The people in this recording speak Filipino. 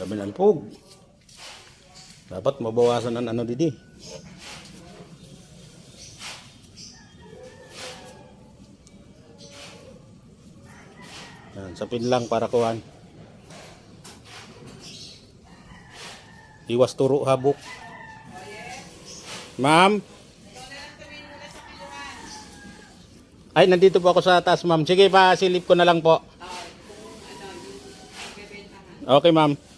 Dami ng pug. Dapat mabawasan ang ano didi. Yan, sapin lang para kuhan. Iwas turo habok. Ma'am? Ay, nandito po ako sa taas, ma'am. Sige pa, silip ko na lang po. Okay, ma'am.